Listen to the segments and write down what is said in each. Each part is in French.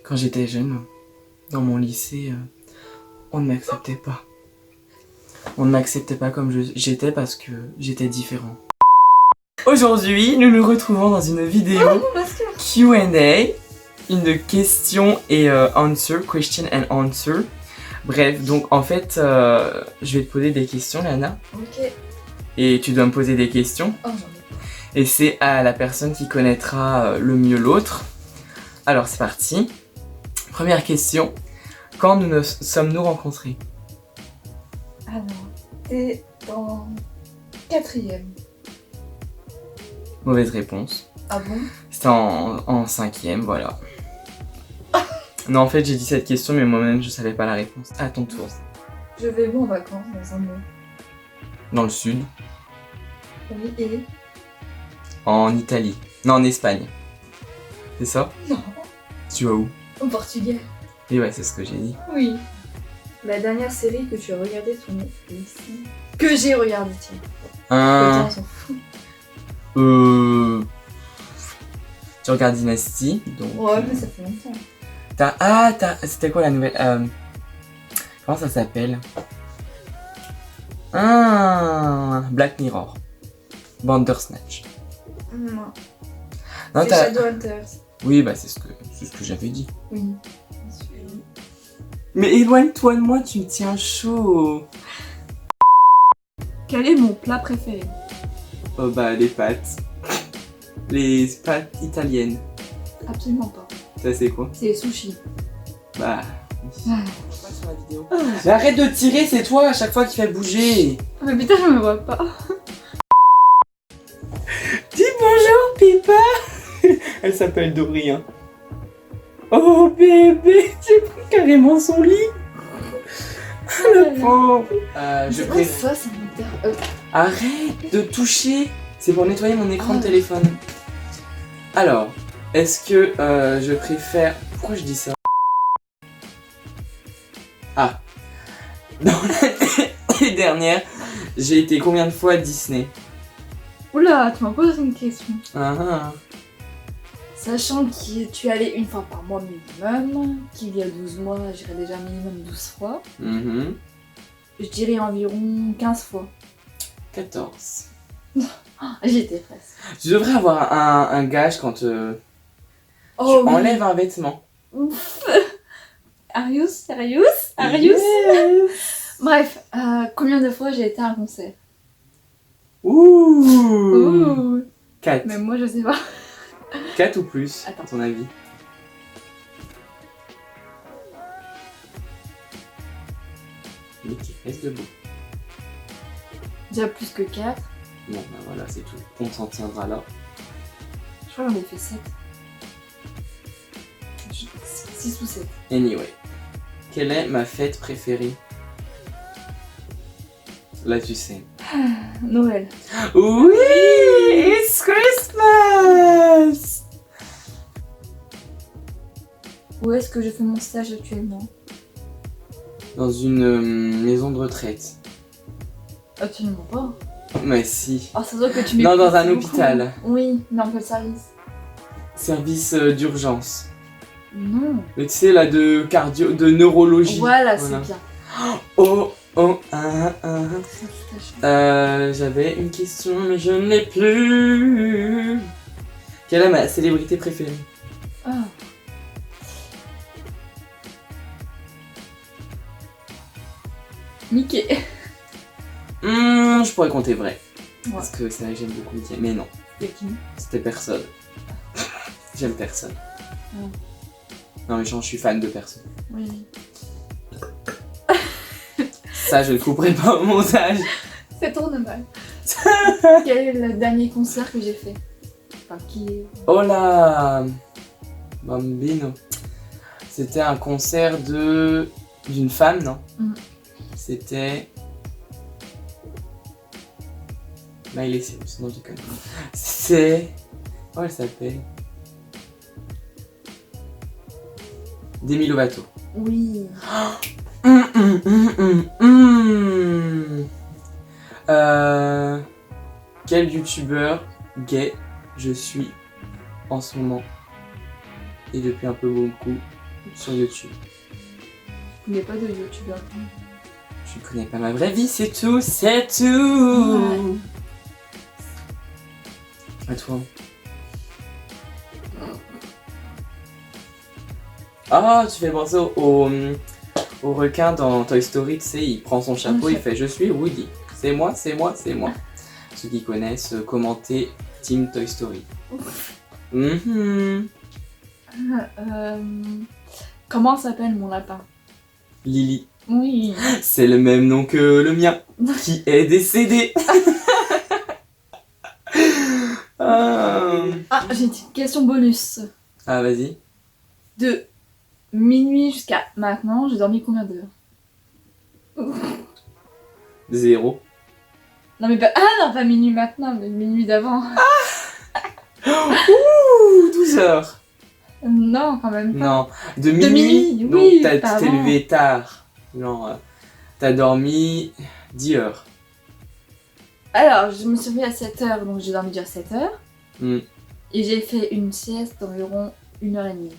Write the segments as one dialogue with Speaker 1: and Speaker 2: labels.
Speaker 1: Quand j'étais jeune, dans mon lycée, on ne m'acceptait pas. On ne m'acceptait pas comme j'étais parce que j'étais différent. Aujourd'hui, nous nous retrouvons dans une vidéo Q&A, une question et question and answer. Bref, donc en fait, je vais te poser des questions, Lana.
Speaker 2: Ok.
Speaker 1: Et tu dois me poser des questions.
Speaker 2: Oh, j'en ai pas.
Speaker 1: Et c'est à la personne qui connaîtra le mieux l'autre. Alors c'est parti. Première question. Quand nous sommes-nous rencontrés?
Speaker 2: Alors, t'es en 4e.
Speaker 1: Mauvaise réponse.
Speaker 2: Ah bon?
Speaker 1: C'était en 5e, voilà. Non, en fait, j'ai dit cette question, mais moi-même, je savais pas la réponse. À ton tour.
Speaker 2: Je vais où en vacances dans un mois?
Speaker 1: Dans le sud.
Speaker 2: Oui, et?
Speaker 1: En Italie. Non, en Espagne. C'est ça?
Speaker 2: Non.
Speaker 1: Tu vas où?
Speaker 2: Au Portugal.
Speaker 1: Et ouais, c'est ce que j'ai dit.
Speaker 2: Oui. La dernière série que tu as regardée sur Netflix. Que j'ai regardée, tiens. On s'en fout.
Speaker 1: Tu regardes Dynasty, donc...
Speaker 2: Ouais, mais ça fait longtemps.
Speaker 1: C'était quoi la nouvelle... Comment ça s'appelle? Black Mirror. Bandersnatch.
Speaker 2: Non.
Speaker 1: Non,
Speaker 2: C'est Shadowhunters.
Speaker 1: Oui, bah c'est ce que j'avais dit.
Speaker 2: Oui.
Speaker 1: Mais éloigne-toi de moi, tu me tiens chaud.
Speaker 2: Quel est mon plat préféré?
Speaker 1: Oh bah les pâtes. Les pâtes italiennes.
Speaker 2: Absolument pas.
Speaker 1: Ça c'est quoi?
Speaker 2: C'est les sushis.
Speaker 1: Bah... Pas sur la vidéo. Mais arrête de tirer, c'est toi à chaque fois qui fait bouger.
Speaker 2: Mais putain, je me vois pas.
Speaker 1: Dis bonjour Pippa. Elle s'appelle Dory, hein. Oh bébé, j'ai pris carrément son lit. Le pauvre. Je
Speaker 2: C'est
Speaker 1: préfère...
Speaker 2: ça, ça m'intéresse.
Speaker 1: Arrête de toucher. C'est pour nettoyer mon écran de téléphone. Alors, est-ce que je préfère... Pourquoi je dis ça? Ah. Dans l'année dernière, j'ai été combien de fois à Disney?
Speaker 2: Oula, tu m'as posé une question.
Speaker 1: Ah.
Speaker 2: Sachant que tu es allé une fois par mois minimum, qu'il y a 12 mois, j'irai déjà minimum 12 fois. Je dirais environ 15 fois.
Speaker 1: 14.
Speaker 2: J'étais presque.
Speaker 1: Tu devrais avoir un gage quand tu
Speaker 2: Oh oui.
Speaker 1: enlèves un vêtement.
Speaker 2: Ouf. Arius? Sérieux? Arius?
Speaker 1: Yes.
Speaker 2: Bref, combien de fois j'ai été à un concert?
Speaker 1: Ouh. 4.
Speaker 2: Mais moi je sais pas.
Speaker 1: 4 ou plus,
Speaker 2: Attends.
Speaker 1: à ton avis? Mais qui reste debout.
Speaker 2: Déjà plus que 4.
Speaker 1: Bon, bah voilà, c'est tout. On s'en tiendra là.
Speaker 2: Je crois que j'en ai fait 7. 6 ou 7.
Speaker 1: Anyway. Quelle est ma fête préférée? Là, tu sais.
Speaker 2: Noël.
Speaker 1: Oui! It's Christmas!
Speaker 2: Où est-ce que je fais mon stage actuellement?
Speaker 1: Dans une maison de retraite.
Speaker 2: Absolument pas.
Speaker 1: Mais si.
Speaker 2: Ah, ça doit que tu
Speaker 1: Non, dans un
Speaker 2: beaucoup.
Speaker 1: hôpital.
Speaker 2: Oui, dans quel service?
Speaker 1: Service d'urgence.
Speaker 2: Non.
Speaker 1: Mais tu sais, là, de cardio, de neurologie.
Speaker 2: Voilà, c'est bien.
Speaker 1: Oh, j'avais une question, mais je ne l'ai plus. Quelle est ma célébrité préférée?
Speaker 2: Ah. Mickey.
Speaker 1: Je pourrais compter vrai.
Speaker 2: Ouais.
Speaker 1: Parce que c'est vrai que j'aime beaucoup Mickey. Mais non,
Speaker 2: C'est qui?
Speaker 1: c'était personne. J'aime personne.
Speaker 2: Ouais.
Speaker 1: Non mais genre, je suis fan de personne.
Speaker 2: Oui.
Speaker 1: Ça, je ne couperai pas au montage.
Speaker 2: C'est trop dommage. Quel est le dernier concert que j'ai fait? Enfin, qui est...
Speaker 1: Oh là, Bambino. C'était un concert d'une femme, non? C'était... Miley Cyrus, non, je déconne. C'est... Comment elle s'appelle? Demi Lovato.
Speaker 2: Oui.
Speaker 1: Quel youtubeur gay je suis en ce moment et depuis un peu beaucoup? sur YouTube.
Speaker 2: Il n'y a pas de youtubeur.
Speaker 1: Tu connais pas ma vraie vie, c'est tout, c'est tout.
Speaker 2: Ouais.
Speaker 1: À toi. Ah, tu fais penser au requin dans Toy Story, tu sais, il prend son chapeau, il fait « Je suis Woody ». C'est moi, c'est moi, c'est moi. Ceux qui connaissent, commentez Team Toy Story.
Speaker 2: Comment s'appelle mon lapin?
Speaker 1: Lily.
Speaker 2: Oui.
Speaker 1: C'est le même nom que le mien, qui est décédé.
Speaker 2: Ah, j'ai une question bonus.
Speaker 1: Ah, vas-y.
Speaker 2: De minuit jusqu'à maintenant, j'ai dormi combien d'heures?
Speaker 1: 0.
Speaker 2: Non mais pas... Ah non, pas minuit maintenant, mais minuit d'avant.
Speaker 1: Ouh, 12 heures.
Speaker 2: Non, quand même pas.
Speaker 1: Non, de minuit.
Speaker 2: De minuit,
Speaker 1: Donc
Speaker 2: oui,
Speaker 1: t'as
Speaker 2: pas
Speaker 1: t'es
Speaker 2: avant.
Speaker 1: levé tard. Genre, t'as dormi 10 heures.
Speaker 2: Alors, je me suis réveillée à 7h, donc j'ai dormi déjà 7h.
Speaker 1: Hmm.
Speaker 2: Et j'ai fait une sieste d'environ 1h30.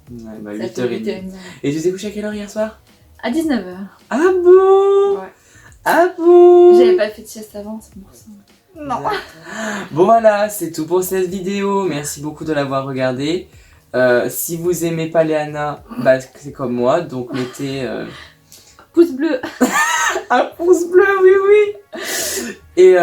Speaker 1: Ouais, bah
Speaker 2: Ça fait
Speaker 1: 8h30. Et tu t'es couché à quelle heure hier soir?
Speaker 2: À 19h.
Speaker 1: Ah bon?
Speaker 2: Ouais.
Speaker 1: Ah bon?
Speaker 2: J'avais pas fait de sieste avant, c'est pour ça. Non.
Speaker 1: Bon voilà, c'est tout pour cette vidéo. Merci beaucoup de l'avoir regardée. Si vous aimez pas Léana, bah c'est comme moi, donc mettez
Speaker 2: Pouce bleu.
Speaker 1: un pouce bleu, oui oui. Et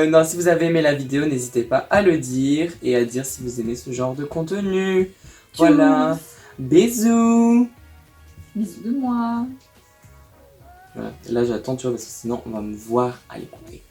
Speaker 1: non, si vous avez aimé la vidéo, n'hésitez pas à le dire et à dire si vous aimez ce genre de contenu. Voilà, bisous.
Speaker 2: Bisous de moi.
Speaker 1: Voilà. Là j'attends, tu vois, parce que sinon on va me voir aller couper.